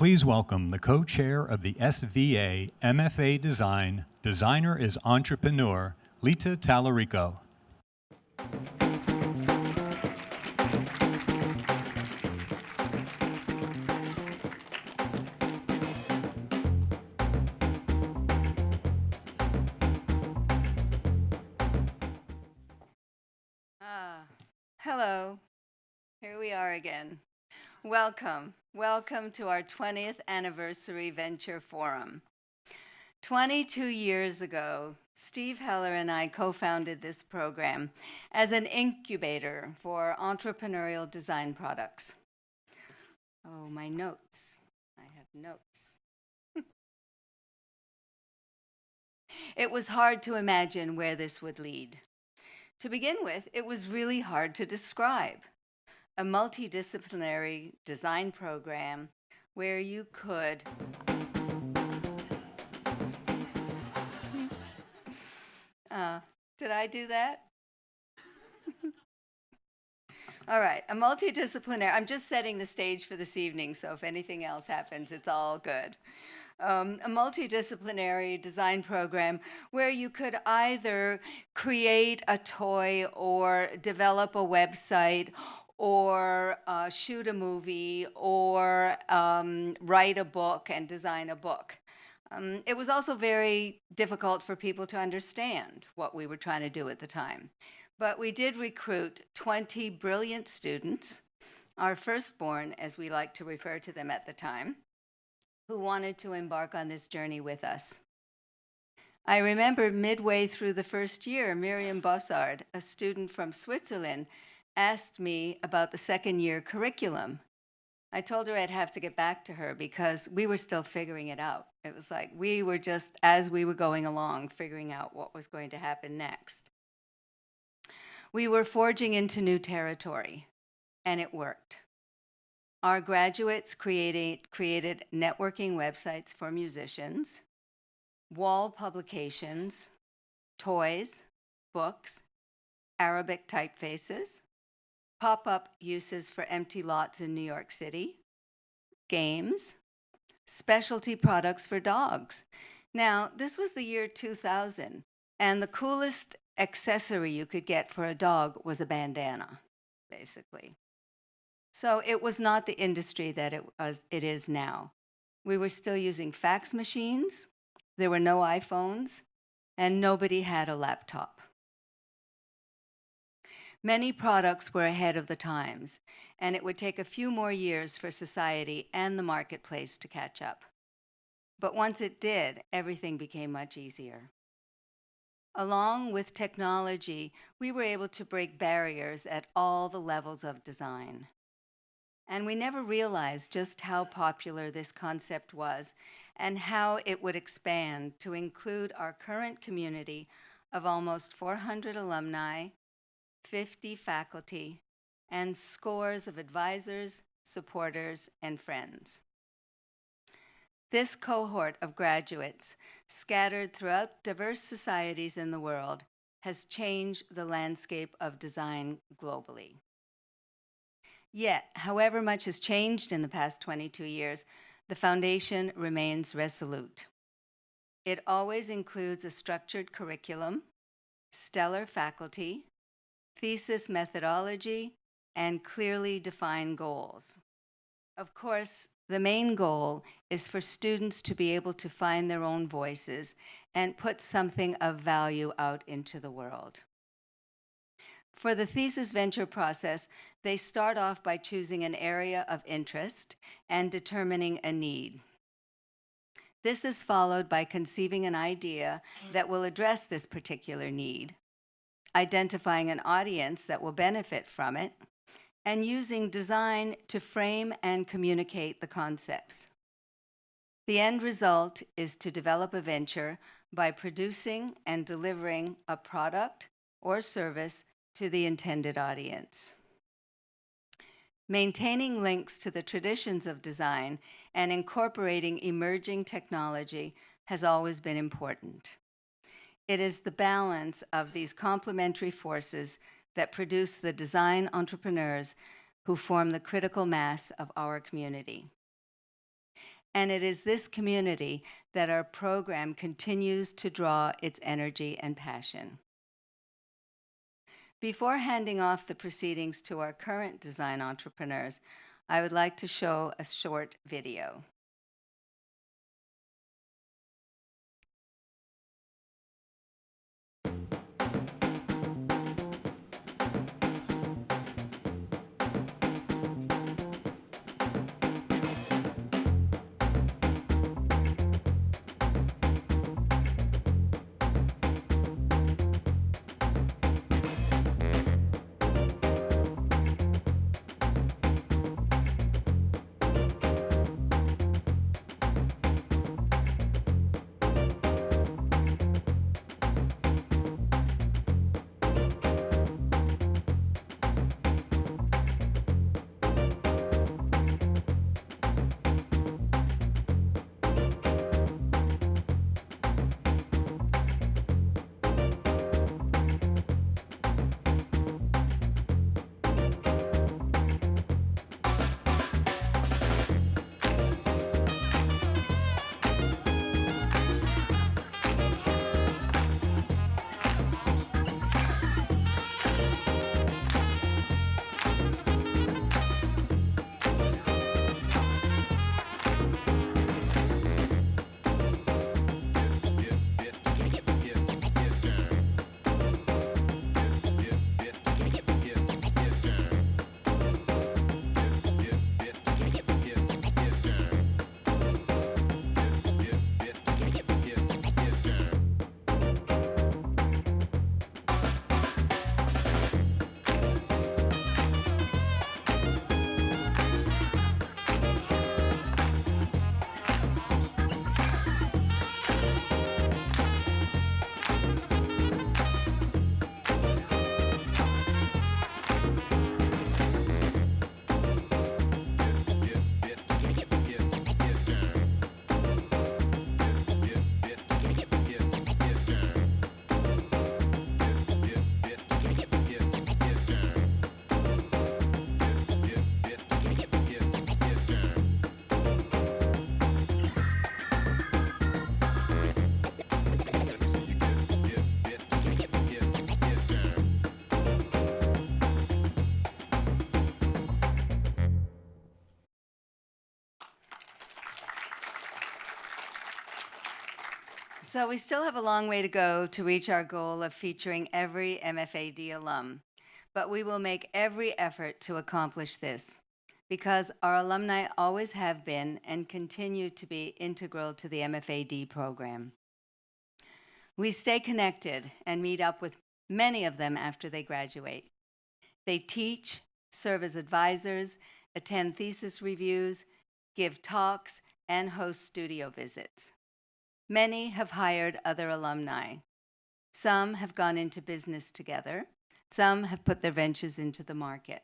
Please welcome the co-chair of the SVA MFA Design, designer is entrepreneur, Lita Talarico. Hello, here we are again. Welcome to our 20th Anniversary Venture Forum. 22 years ago, Steve Heller and I co-founded this program as an incubator for entrepreneurial design products. Oh, my notes. I have notes. It was hard to imagine where this would lead. To begin with, it was really hard to describe. A multidisciplinary design program where you could did I do that? All right, a multidisciplinary, I'm just setting the stage for this evening, so if anything else happens, it's all good. A multidisciplinary design program where you could either create a toy or develop a website or shoot a movie or write a book and design a book. It was also very difficult for people to understand what we were trying to do at the time. But we did recruit 20 brilliant students, our firstborn, as we like to refer to them at the time, who wanted to embark on this journey with us. I remember midway through the first year, Miriam Bossard, a student from Switzerland, asked me about the second-year curriculum. I told her I'd have to get back to her because we were still figuring it out. It was like we were just, as we were going along, figuring out what was going to happen next. We were forging into new territory, and it worked. Our graduates created networking websites for musicians, wall publications, toys, books, Arabic typefaces, pop-up uses for empty lots in New York City, games, specialty products for dogs. Now, this was the year 2000, and the coolest accessory you could get for a dog was a bandana, basically. So it was not the industry that it is now. We were still using fax machines, there were no iPhones, and nobody had a laptop. Many products were ahead of the times, and it would take a few more years for society and the marketplace to catch up. But once it did, everything became much easier. Along with technology, we were able to break barriers at all the levels of design. And we never realized just how popular this concept was and how it would expand to include our current community of almost 400 alumni, 50 faculty, and scores of advisors, supporters, and friends. This cohort of graduates, scattered throughout diverse societies in the world, has changed the landscape of design globally. Yet, however much has changed in the past 22 years, the foundation remains resolute. It always includes a structured curriculum, stellar faculty, thesis methodology, and clearly defined goals. Of course, the main goal is for students to be able to find their own voices and put something of value out into the world. For the thesis venture process, they start off by choosing an area of interest and determining a need. This is followed by conceiving an idea that will address this particular need, identifying an audience that will benefit from it, and using design to frame and communicate the concepts. The end result is to develop a venture by producing and delivering a product or service to the intended audience. Maintaining links to the traditions of design and incorporating emerging technology has always been important. It is the balance of these complementary forces that produce the design entrepreneurs who form the critical mass of our community. And it is this community that our program continues to draw its energy and passion. Before handing off the proceedings to our current design entrepreneurs, I would like to show a short video. So we still have a long way to go to reach our goal of featuring every MFAD alum, but we will make every effort to accomplish this because our alumni always have been and continue to be integral to the MFAD program. We stay connected and meet up with many of them after they graduate. They teach, serve as advisors, attend thesis reviews, give talks, and host studio visits. Many have hired other alumni. Some have gone into business together. Some have put their ventures into the market.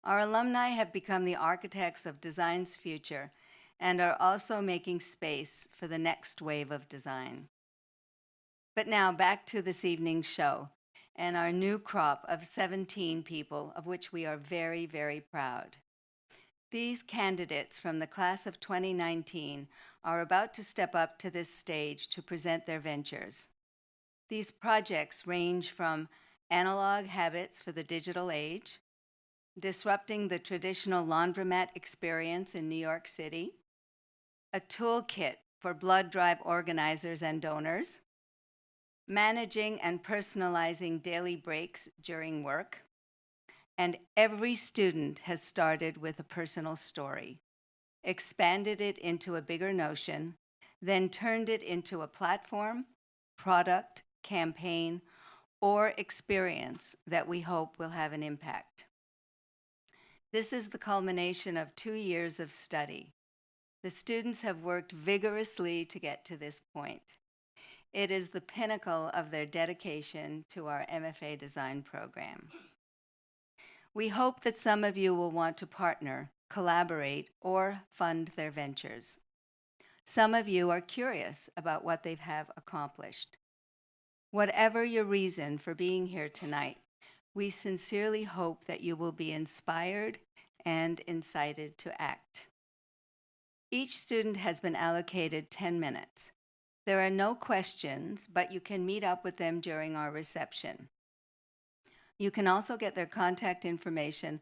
Our alumni have become the architects of design's future and are also making space for the next wave of design. But now back to this evening's show and our new crop of 17 people, of which we are very, very proud. These candidates from the class of 2019 are about to step up to this stage to present their ventures. These projects range from analog habits for the digital age, disrupting the traditional laundromat experience in New York City, a toolkit for blood drive organizers and donors, managing and personalizing daily breaks during work, and every student has started with a personal story, expanded it into a bigger notion, then turned it into a platform, product, campaign, or experience that we hope will have an impact. This is the culmination of 2 years of study. The students have worked vigorously to get to this point. It is the pinnacle of their dedication to our MFA design program. We hope that some of you will want to partner, collaborate, or fund their ventures. Some of you are curious about what they have accomplished. Whatever your reason for being here tonight, we sincerely hope that you will be inspired and incited to act. Each student has been allocated 10 minutes. There are no questions, but you can meet up with them during our reception. You can also get their contact information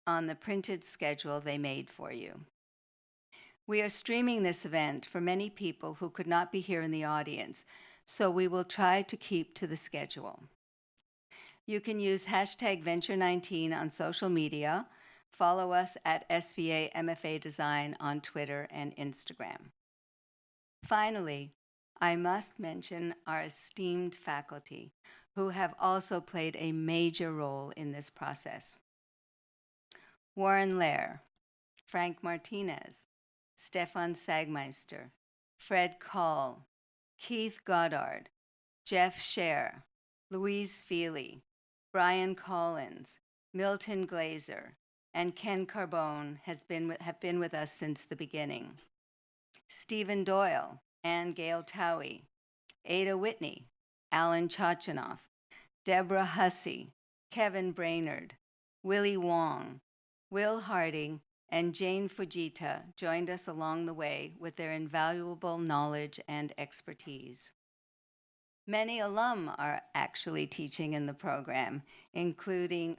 on the printed schedule they made for you. We are streaming this event for many people who could not be here in the audience, so we will try to keep to the schedule. You can use hashtag Venture19 on social media. Follow us at SVA MFA Design on Twitter and Instagram. Finally, I must mention our esteemed faculty, who have also played a major role in this process. Warren Lair, Frank Martinez, Stefan Sagmeister, Fred Call, Keith Goddard, Jeff Scher, Louise Feely, Brian Collins, Milton Glazer, and Ken Carbone have been with us since the beginning. Stephen Doyle, Ann Gail Towie, Ada Whitney, Alan Chachanoff, Deborah Hussey, Kevin Brainerd, Willie Wong, Will Harding, and Jane Fujita joined us along the way with their invaluable knowledge and expertise. Many alum are actually teaching in the program, including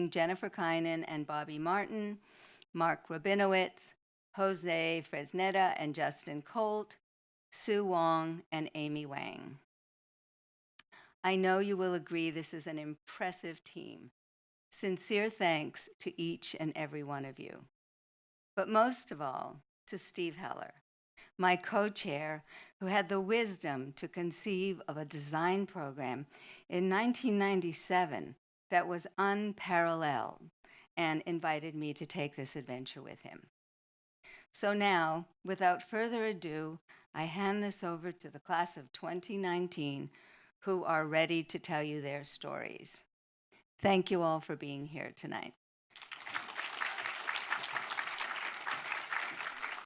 Jennifer Kynan and Bobby Martin, Mark Rabinowitz, Jose Fresneda and Justin Colt, Sue Wong, and Amy Wang. I know you will agree this is an impressive team. Sincere thanks to each and every one of you. But most of all, to Steve Heller, my co-chair, who had the wisdom to conceive of a design program in 1997 that was unparalleled and invited me to take this adventure with him. So now, without further ado, I hand this over to the class of 2019, who are ready to tell you their stories. Thank you all for being here tonight.